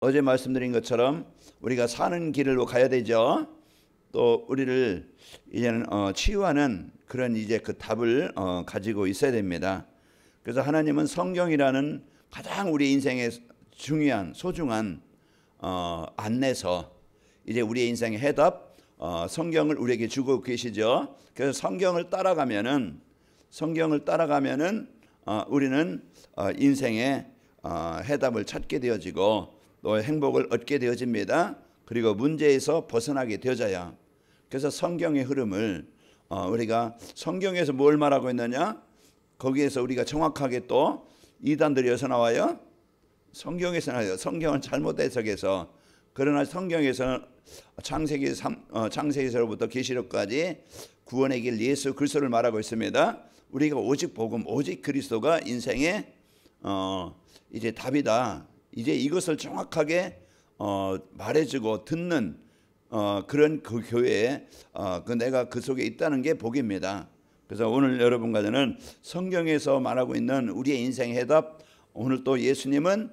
어제 말씀드린 것처럼 우리가 사는 길로 가야 되죠. 또 우리를 이제는 치유하는 그런 이제 그 답을 가지고 있어야 됩니다. 그래서 하나님은 성경이라는 가장 우리 인생에 중요한 소중한 안내서, 이제 우리의 인생의 해답, 성경을 우리에게 주고 계시죠. 그래서 성경을 따라가면은 우리는 인생의 해답을 찾게 되어지고 또 행복을 얻게 되어집니다. 그리고 문제에서 벗어나게 되어져야. 그래서 성경의 흐름을 우리가 성경에서 뭘 말하고 있느냐, 거기에서 우리가 정확하게 또 이단들이 어디서 나와요? 성경에서 나와요. 성경을 잘못 해석해서. 그러나 성경에서는 창세기에서부터 계시록까지 구원의 길 예수 그리스도를 말하고 있습니다. 우리가 오직 복음, 오직 그리스도가 인생의 이제 답이다. 이제 이것을 정확하게 말해주고 듣는 그런 그 교회에 내가 그 속에 있다는 게 복입니다. 그래서 오늘 여러분과 저는 성경에서 말하고 있는 우리의 인생의 해답, 오늘 또 예수님은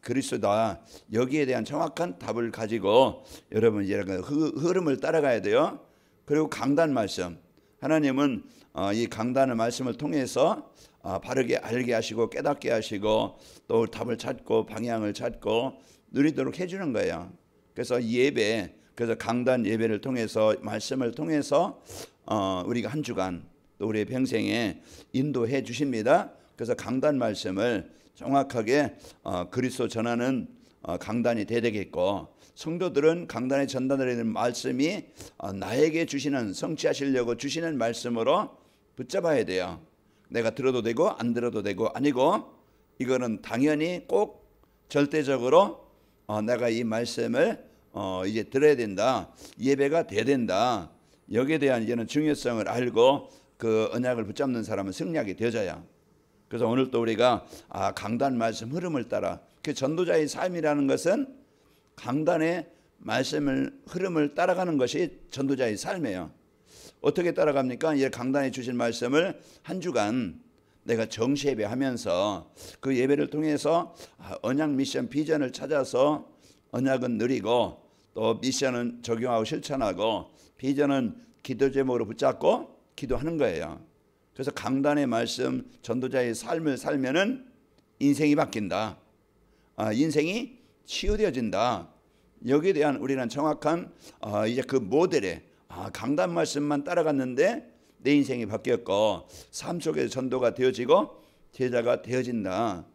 그리스도다, 여기에 대한 정확한 답을 가지고 여러분 이제 그 흐름을 따라가야 돼요. 그리고 강단 말씀, 하나님은 이 강단의 말씀을 통해서 바르게 알게 하시고 깨닫게 하시고 또 답을 찾고 방향을 찾고 누리도록 해주는 거예요. 그래서 예배, 그래서 강단 예배를 통해서 말씀을 통해서 우리가 한 주간 또 우리의 평생에 인도해 주십니다. 그래서 강단 말씀을 정확하게 그리스도 전하는 강단이 돼야 되겠고, 성도들은 강단에 전달되는 말씀이 나에게 주시는, 성취하시려고 주시는 말씀으로 붙잡아야 돼요. 내가 들어도 되고 안 들어도 되고 아니고, 이거는 당연히 꼭 절대적으로 내가 이 말씀을 이제 들어야 된다, 예배가 돼야 된다. 여기에 대한 이제는 중요성을 알고 그 언약을 붙잡는 사람은 승리하게 되어져야. 그래서 오늘 또 우리가 강단 말씀 흐름을 따라, 그 전도자의 삶이라는 것은 강단의 말씀을 흐름을 따라가는 것이 전도자의 삶이에요. 어떻게 따라갑니까? 이 강단에 주신 말씀을 한 주간 내가 정시 예배하면서 그 예배를 통해서 언약 미션 비전을 찾아서 언약은 누리고 또 미션은 적용하고 실천하고 비전은 기도 제목으로 붙잡고 기도하는 거예요. 그래서 강단의 말씀, 전도자의 삶을 살면은 인생이 바뀐다. 인생이 치유되어진다. 여기에 대한 우리는 정확한 이제 그 모델에 강단 말씀만 따라갔는데 내 인생이 바뀌었고 삶 속에서 전도가 되어지고 제자가 되어진다.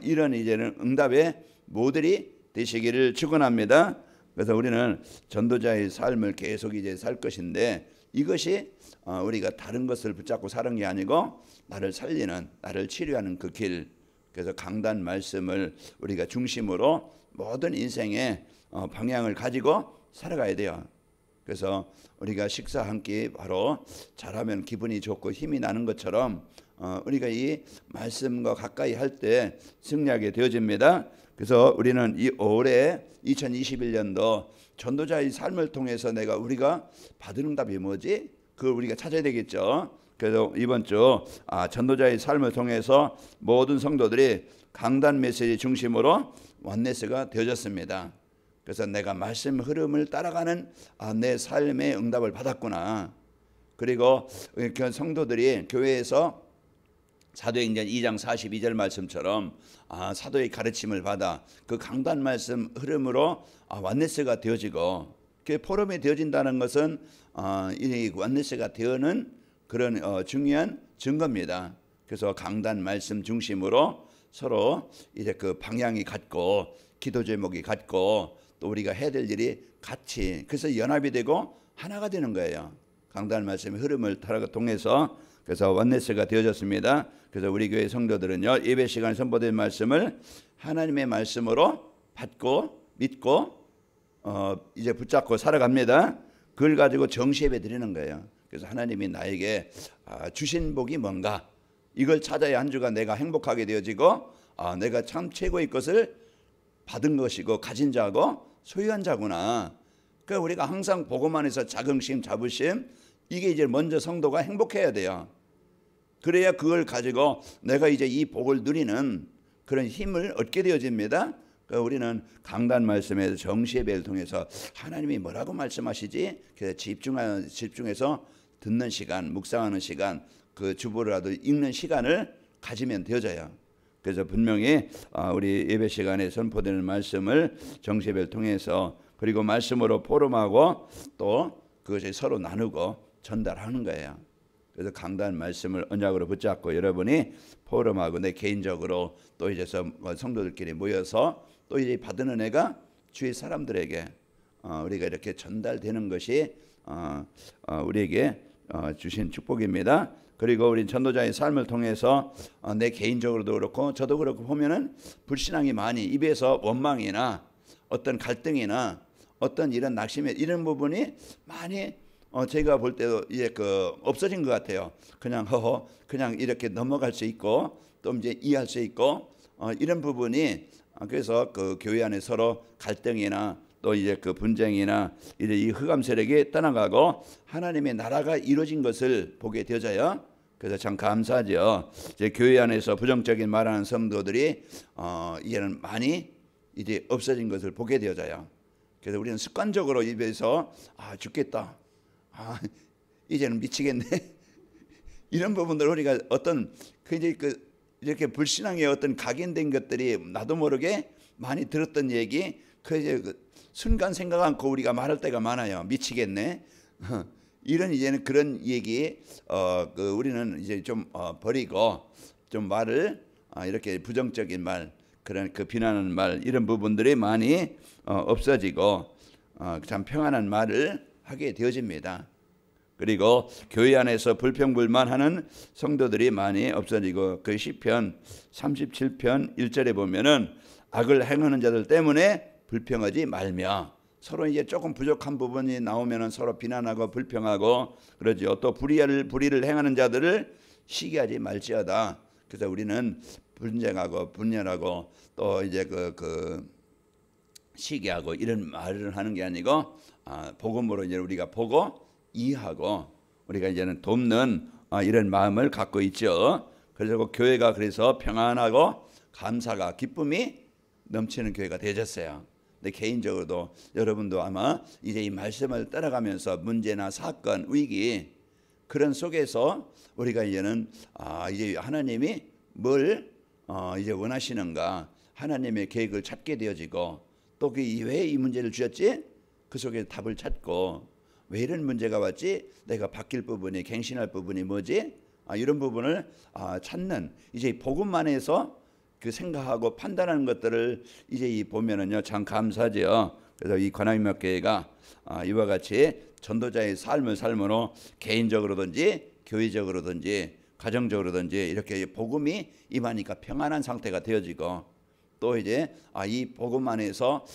이런 이제는 응답의 모델이 되시기를 축원합니다. 그래서 우리는 전도자의 삶을 계속 이제 살 것인데, 이것이 우리가 다른 것을 붙잡고 사는 게 아니고 나를 살리는, 나를 치료하는 그 길. 그래서 강단 말씀을 우리가 중심으로 모든 인생의 방향을 가지고 살아가야 돼요. 그래서 우리가 식사 한 끼 바로 잘하면 기분이 좋고 힘이 나는 것처럼 우리가 이 말씀과 가까이 할 때 승리하게 되어집니다. 그래서 우리는 이 올해 2021년도 전도자의 삶을 통해서 우리가 받은 응답이 뭐지? 그걸 우리가 찾아야 되겠죠. 그래서 이번 주 전도자의 삶을 통해서 모든 성도들이 강단 메시지 중심으로 원네스가 되어졌습니다. 그래서 내가 말씀 흐름을 따라가는 내 삶의 응답을 받았구나. 그리고 그 성도들이 교회에서 사도행전 2장 42절 말씀처럼 사도의 가르침을 받아 그 강단 말씀 흐름으로 원네스가 되어지고, 그 포럼이 되어진다는 것은 이 원네스가 되어는 그런 중요한 증거입니다. 그래서 강단 말씀 중심으로 서로 이제 그 방향이 같고 기도 제목이 같고 또 우리가 해야 될 일이 같이, 그래서 연합이 되고 하나가 되는 거예요. 강단 말씀의 흐름을 통해서. 그래서 원네스가 되어졌습니다. 그래서 우리 교회 성도들은요, 예배 시간에 선포된 말씀을 하나님의 말씀으로 받고 믿고 이제 붙잡고 살아갑니다. 그걸 가지고 정시 예배 드리는 거예요. 그래서 하나님이 나에게 주신 복이 뭔가, 이걸 찾아야 한 주간 내가 행복하게 되어지고 내가 참 최고의 것을 받은 것이고 가진 자고 소유한 자구나. 그러니까 우리가 항상 복음 안에서 자긍심, 자부심, 이게 이제 먼저 성도가 행복해야 돼요. 그래야 그걸 가지고 내가 이제 이 복을 누리는 그런 힘을 얻게 되어집니다. 그러니까 우리는 강단 말씀에서 정시예배를 통해서 하나님이 뭐라고 말씀하시지? 그래서 집중해서 듣는 시간, 묵상하는 시간, 그 주보라도 읽는 시간을 가지면 되어져요. 그래서 분명히 우리 예배 시간에 선포되는 말씀을 정시예배를 통해서 그리고 말씀으로 포럼하고 또 그것을 서로 나누고 전달하는 거예요. 그래서 강단 말씀을 언약으로 붙잡고 여러분이 포럼하고 내 개인적으로 또 이제 성도들끼리 모여서 또 이제 받은 은혜가 주위 사람들에게 우리가 이렇게 전달되는 것이 우리에게 주신 축복입니다. 그리고 우리 전도자의 삶을 통해서 내 개인적으로도 그렇고 저도 그렇고 보면은 불신앙이 많이 입에서 원망이나 어떤 갈등이나 어떤 이런 낙심의 이런 부분이 많이 제가 볼 때도 이제 없어진 것 같아요. 그냥 이렇게 넘어갈 수 있고 또 이제 이해할 수 있고 이런 부분이 그래서 그 교회 안에 서로 갈등이나 또 이제 그 분쟁이나 이제 이 흑암 세력이 떠나가고 하나님의 나라가 이루어진 것을 보게 되어져요. 그래서 참 감사하죠. 이제 교회 안에서 부정적인 말하는 성도들이 이제는 많이 이제 없어진 것을 보게 되어져요. 그래서 우리는 습관적으로 입에서 죽겠다. 이제는 미치겠네. 이런 부분들 우리가 어떤 이렇게 불신앙의 어떤 각인된 것들이 나도 모르게 많이 들었던 얘기, 이제 순간 생각 않고 우리가 말할 때가 많아요. 미치겠네. 이런 이제는 그런 얘기 우리는 이제 좀 버리고 좀 말을 이렇게 부정적인 말, 그런 그 비난하는 말 이런 부분들이 많이 없어지고 참 평안한 말을 하게 되어집니다. 그리고 교회 안에서 불평불만하는 성도들이 많이 없어지고 그 시편 37편 1절에 보면은 악을 행하는 자들 때문에 불평하지 말며 서로 이제 조금 부족한 부분이 나오면은 서로 비난하고 불평하고 그러죠. 또 불의를 행하는 자들을 시기하지 말지어다. 그래서 우리는 분쟁하고 분열하고 또 이제 시기하고 이런 말을 하는 게 아니고 복음으로 이제 우리가 보고 이해하고 우리가 이제는 돕는 이런 마음을 갖고 있죠. 그래서 교회가 그래서 평안하고 감사가 기쁨이 넘치는 교회가 되셨어요. 근데 개인적으로도 여러분도 아마 이제 이 말씀을 따라가면서 문제나 사건, 위기 그런 속에서 우리가 이제는 이제 하나님이 뭘 이제 원하시는가 하나님의 계획을 찾게 되어지고 또 왜 이 문제를 주셨지? 그 속에 답을 찾고 왜 이런 문제가 왔지? 내가 바뀔 부분이 갱신할 부분이 뭐지? 이런 부분을 찾는 이제 복음만에서 그 생각하고 판단하는 것들을 이제 보면은요 참 감사하죠. 그래서 이 관악인목교회가 이와 같이 전도자의 삶을 삶으로 개인적으로든지 교회적으로든지 가정적으로든지 이렇게 복음이 임하니까 평안한 상태가 되어지고 또 이제 이 복음 안에서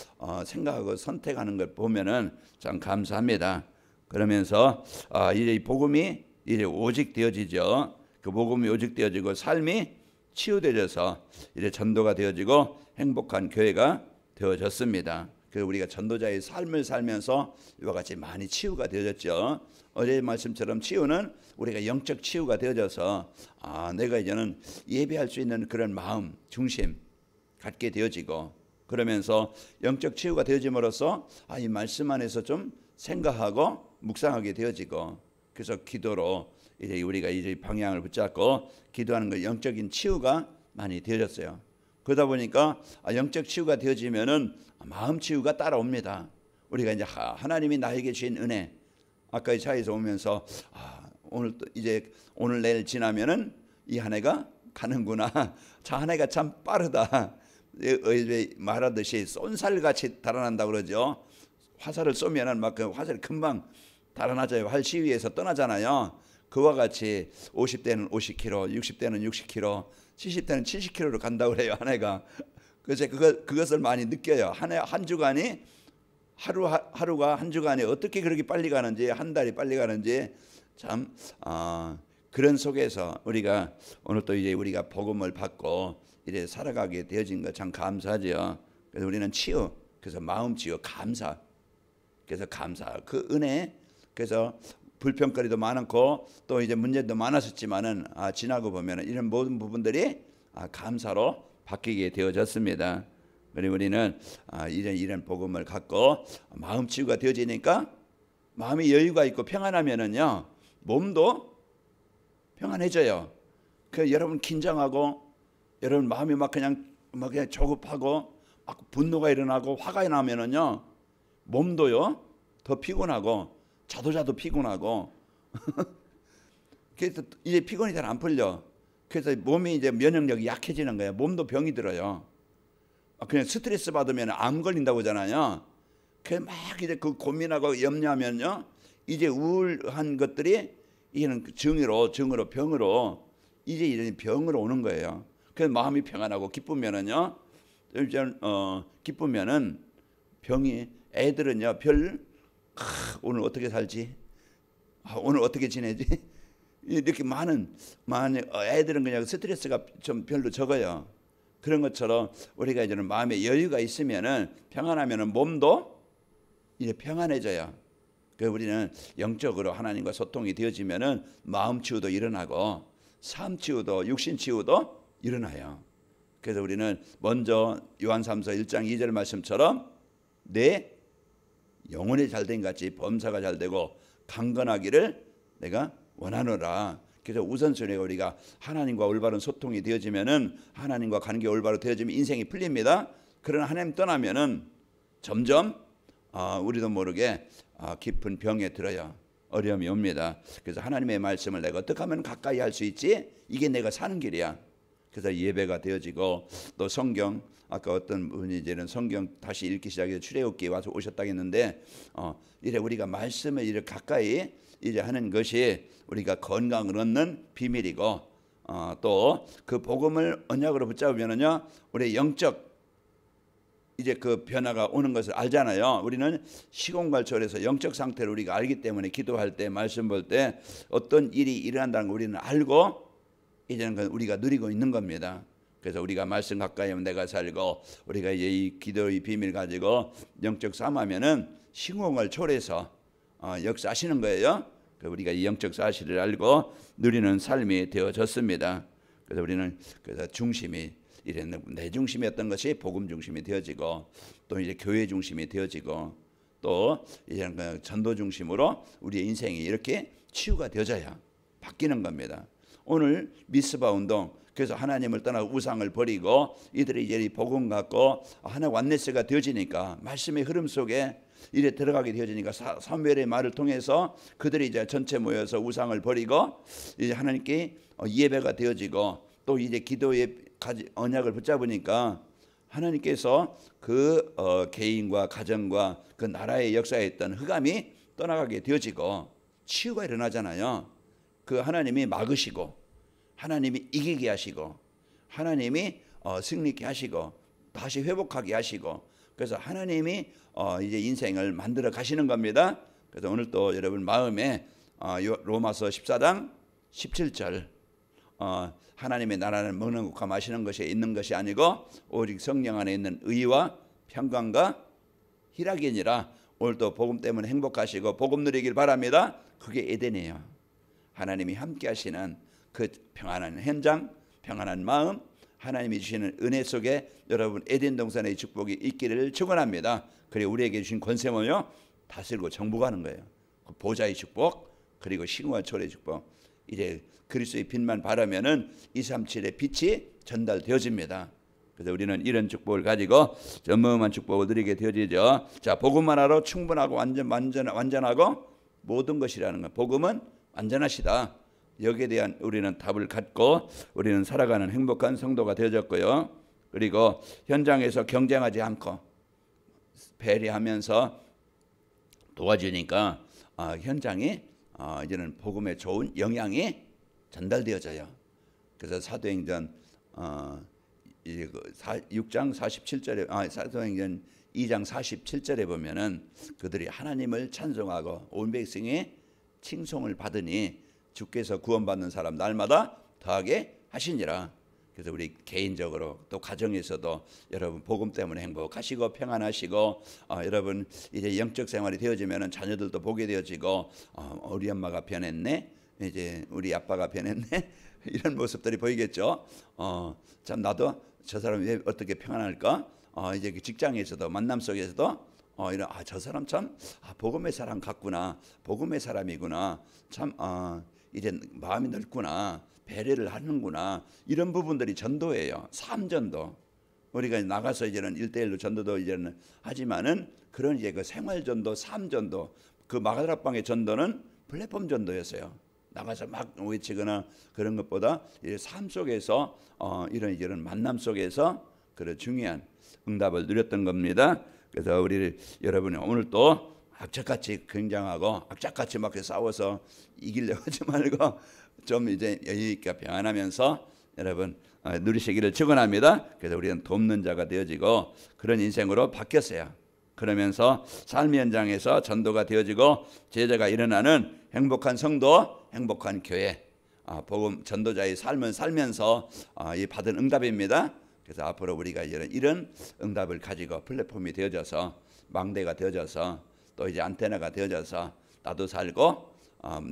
생각하고 선택하는 걸 보면은 참 감사합니다. 그러면서 이제 이 복음이 이제 오직 되어지죠. 그 복음이 오직 되어지고 삶이 치유되어서 이제 전도가 되어지고 행복한 교회가 되어졌습니다. 그래서 우리가 전도자의 삶을 살면서 이와 같이 많이 치유가 되어졌죠. 어제 말씀처럼 치유는 우리가 영적 치유가 되어져서 내가 이제는 예배할 수 있는 그런 마음 중심 갖게 되어지고 그러면서 영적 치유가 되어짐으로써 이 말씀 안에서 좀 생각하고 묵상하게 되어지고 그래서 기도로 이제 우리가 이제 방향을 붙잡고 기도하는 거 영적인 치유가 많이 되어졌어요. 그러다 보니까 영적 치유가 되어지면은 마음 치유가 따라옵니다. 우리가 이제 하나님이 나에게 주신 은혜 아까 이 차에서 오면서 오늘 또 이제 오늘 내일 지나면은 이 한 해가 가는구나. 자, 한 해가 참 빠르다. 말하듯이 쏜살같이 달아난다 그러죠. 화살을 쏘면은 막 그 화살이 금방 달아나져요. 활 시위에서 떠나잖아요. 그와 같이 50대는 50km, 60대는 60km, 70대는 70km로 간다고 그래요. 한 해가. 그래서 그것을 많이 느껴요. 한 주간이 하루가 한 주간이 어떻게 그렇게 빨리 가는지 한 달이 빨리 가는지 참 그런 속에서 우리가 오늘 또 이제 우리가 복음을 받고 이제 살아가게 되어진 것 참 감사하죠. 그래서 우리는 치유, 그래서 마음 치유, 감사. 그래서 감사, 그 은혜. 그래서 불평거리도 많고 또 이제 문제도 많았었지만은 지나고 보면은 이런 모든 부분들이 감사로 바뀌게 되어졌습니다. 그리고 우리는 이런 복음을 갖고 마음 치유가 되어지니까 마음이 여유가 있고 평안하면은요 몸도 평안해져요. 그 여러분 긴장하고 여러분 마음이 막 그냥 조급하고 막 분노가 일어나고 화가 나면은요 몸도요 더 피곤하고 자도 피곤하고 그래서 이제 피곤이 잘 안 풀려. 그래서 몸이 이제 면역력이 약해지는 거예요. 몸도 병이 들어요. 그냥 스트레스 받으면 암 걸린다고 하잖아요. 그래서 막 이제 그 고민하고 염려하면요 이제 우울한 것들이 이제는 증으로 병으로 이제 이런 병으로 오는 거예요. 그래서 마음이 평안하고 기쁘면은요 기쁘면은 병이 애들은요 오늘 어떻게 살지? 오늘 어떻게 지내지? 이렇게 많은 애들은 그냥 스트레스가 좀 별로 적어요. 그런 것처럼 우리가 이제는 마음에 여유가 있으면은 평안하면은 몸도 이제 평안해져요. 그래서 우리는 영적으로 하나님과 소통이 되어지면은 마음 치유도 일어나고 삶 치유도 육신 치유도 일어나요. 그래서 우리는 먼저 요한삼서 1장 2절 말씀처럼 내 영혼이 잘된 같이 범사가 잘되고 강건하기를 내가 원하노라. 그래서 우선순위가 우리가 하나님과 올바른 소통이 되어지면은 하나님과 관계 올바로 되어지면 인생이 풀립니다. 그러나 하나님 떠나면은 점점 우리도 모르게 깊은 병에 들어요. 어려움이 옵니다. 그래서 하나님의 말씀을 내가 어떻게 하면 가까이 할 수 있지? 이게 내가 사는 길이야. 그래서 예배가 되어지고 또 성경 아까 어떤 분이 이제는 성경 다시 읽기 시작해서 출애굽기에 와서 오셨다고 했는데 이래 우리가 말씀을 이렇게 가까이 이제 하는 것이 우리가 건강을 얻는 비밀이고 또 그 복음을 언약으로 붙잡으면은요 우리 영적 이제 그 변화가 오는 것을 알잖아요. 우리는 시공갈초에서 영적 상태를 우리가 알기 때문에 기도할 때 말씀 볼 때 어떤 일이 일어난다는 걸 우리는 알고 이제는 우리가 누리고 있는 겁니다. 그래서 우리가 말씀 가까이 하면 내가 살고 우리가 이제 이 기도의 비밀 가지고 영적 싸움하면은 시공을 초월해서 역사하시는 거예요. 우리가 이 영적 사실을 알고 누리는 삶이 되어졌습니다. 그래서 우리는 그래서 중심이 이제 내 중심이었던 것이 복음 중심이 되어지고 또 이제 교회 중심이 되어지고 또 이제 전도 중심으로 우리의 인생이 이렇게 치유가 되어져야 바뀌는 겁니다. 오늘 미스바 운동 그래서 하나님을 떠나 우상을 버리고 이들이 이제 복음 갖고 하나 완네스가 되어지니까 말씀의 흐름 속에 이래 들어가게 되어지니까 사무엘의 말을 통해서 그들이 이제 전체 모여서 우상을 버리고 이제 하나님께 예배가 되어지고 또 이제 기도의 언약을 붙잡으니까 하나님께서 그 개인과 가정과 그 나라의 역사에 있던 흑암이 떠나가게 되어지고 치유가 일어나잖아요. 그 하나님이 막으시고 하나님이 이기게 하시고 하나님이 승리케 하시고 다시 회복하게 하시고 그래서 하나님이 이제 인생을 만들어 가시는 겁니다. 그래서 오늘 또 여러분 마음에 로마서 14장 17절 하나님의 나라는 먹는 것과 마시는 것에 있는 것이 아니고 오직 성령 안에 있는 의와 평강과 희락이니라. 오늘 또 복음 때문에 행복하시고 복음 누리길 바랍니다. 그게 에덴이에요. 하나님이 함께 하시는 그 평안한 현장, 평안한 마음, 하나님이 주시는 은혜 속에 여러분 에덴 동산의 축복이 있기를 축원합니다. 그리고 우리에게 주신 권세 뭐요? 다스리고 정복하는 거예요. 보좌의 축복 그리고 신과 초래의 축복. 이제 그리스도의 빛만 바라면은 237의 빛이 전달되어집니다. 그래서 우리는 이런 축복을 가지고 어마어마한 축복을 누리게 되어지죠. 자, 복음만 하러 충분하고 완전하고 모든 것이라는 것. 복음은 완전하시다. 여기에 대한 우리는 답을 갖고 우리는 살아가는 행복한 성도가 되어졌고요. 그리고 현장에서 경쟁하지 않고 배려하면서 도와주니까 현장이 이제는 복음의 좋은 영향이 전달되어져요. 그래서 사도행전 6장 47절에 사도행전 2장 47절에 보면은 그들이 하나님을 찬송하고 온 백성의 칭송을 받으니 주께서 구원받는 사람 날마다 더하게 하시니라. 그래서 우리 개인적으로 또 가정에서도 여러분 복음 때문에 행복하시고 평안하시고 여러분 이제 영적 생활이 되어지면 자녀들도 보게 되어지고 우리 엄마가 변했네, 이제 우리 아빠가 변했네 이런 모습들이 보이겠죠. 참 나도 저 사람이 왜 어떻게 평안할까? 이제 그 직장에서도 만남 속에서도 이런 저 사람 참 복음의 사람 같구나, 복음의 사람이구나, 참 이제 마음이 넓구나, 배려를 하는구나, 이런 부분들이 전도예요. 삶전도. 우리가 나가서 이제는 1대1로 전도도 이제는 하지만은 그런 이제 그 생활전도, 삶전도, 그 마가다락방의 전도는 플랫폼 전도였어요. 나가서 막 외치거나 그런 것보다 삶 속에서 이런 만남 속에서 그런 중요한 응답을 누렸던 겁니다. 그래서 우리 여러분이 오늘 또 악착같이 굉장하고 악착같이 막 싸워서 이기려고 하지 말고 좀 이제 여유 있게 평안하면서 여러분 누리시기를 축원합니다. 그래서 우리는 돕는 자가 되어지고 그런 인생으로 바뀌었어요. 그러면서 삶의 현장에서 전도가 되어지고 제자가 일어나는 행복한 성도, 행복한 교회, 복음 전도자의 삶을 살면서 이 받은 응답입니다. 그래서 앞으로 우리가 이런 응답을 가지고 플랫폼이 되어져서 망대가 되어져서 또 이제 안테나가 되어져서 나도 살고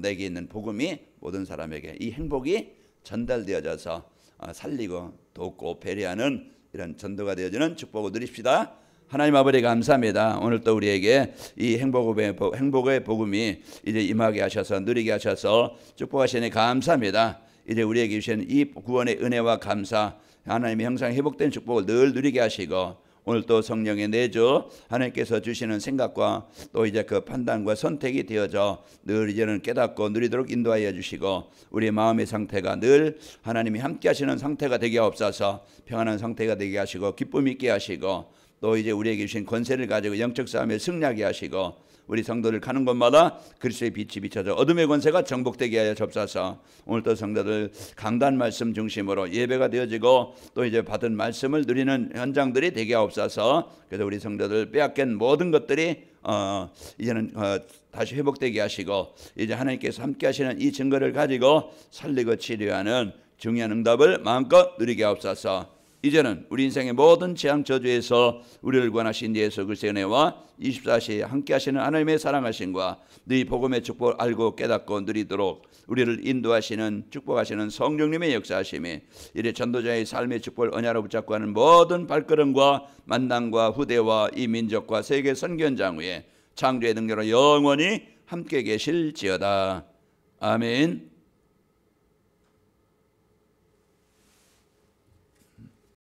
내게 있는 복음이 모든 사람에게 이 행복이 전달되어져서 살리고 돕고 배려하는 이런 전도가 되어지는 축복을 누립시다. 하나님 아버지 감사합니다. 오늘 또 우리에게 이 행복의 복음이 이제 임하게 하셔서 누리게 하셔서 축복하시니 감사합니다. 이제 우리에게 주신 이 구원의 은혜와 감사, 하나님의 형상 회복된 축복을 늘 누리게 하시고 오늘 또 성령의 내주 하나님께서 주시는 생각과 또 이제 그 판단과 선택이 되어져 늘 이제는 깨닫고 누리도록 인도하여 주시고 우리 마음의 상태가 늘 하나님이 함께 하시는 상태가 되게 하옵소서. 평안한 상태가 되게 하시고 기쁨 있게 하시고 또 이제 우리에게 주신 권세를 가지고 영적 싸움에 승리하게 하시고 우리 성도들 가는 곳마다 그리스도의 빛이 비춰져 어둠의 권세가 정복되게 하여 접사서 오늘 또 성도들 강단 말씀 중심으로 예배가 되어지고 또 이제 받은 말씀을 누리는 현장들이 되게 하옵소서. 그래서 우리 성도들 빼앗긴 모든 것들이 이제는 다시 회복되게 하시고 이제 하나님께서 함께 하시는 이 증거를 가지고 살리고 치료하는 중요한 응답을 마음껏 누리게 하옵소서. 이제는 우리 인생의 모든 재앙 저주에서 우리를 구원하신 예수 그리스도의 은혜와 24시 함께 하시는 하나님의 사랑하심과 너희 복음의 축복을 알고 깨닫고 누리도록 우리를 인도하시는 축복하시는 성령님의 역사하심이 이래 전도자의 삶의 축복을 언야로 붙잡고 하는 모든 발걸음과 만남과 후대와 이 민족과 세계 선교 현장 위에 창조의 능력으로 영원히 함께 계실지어다. 아멘.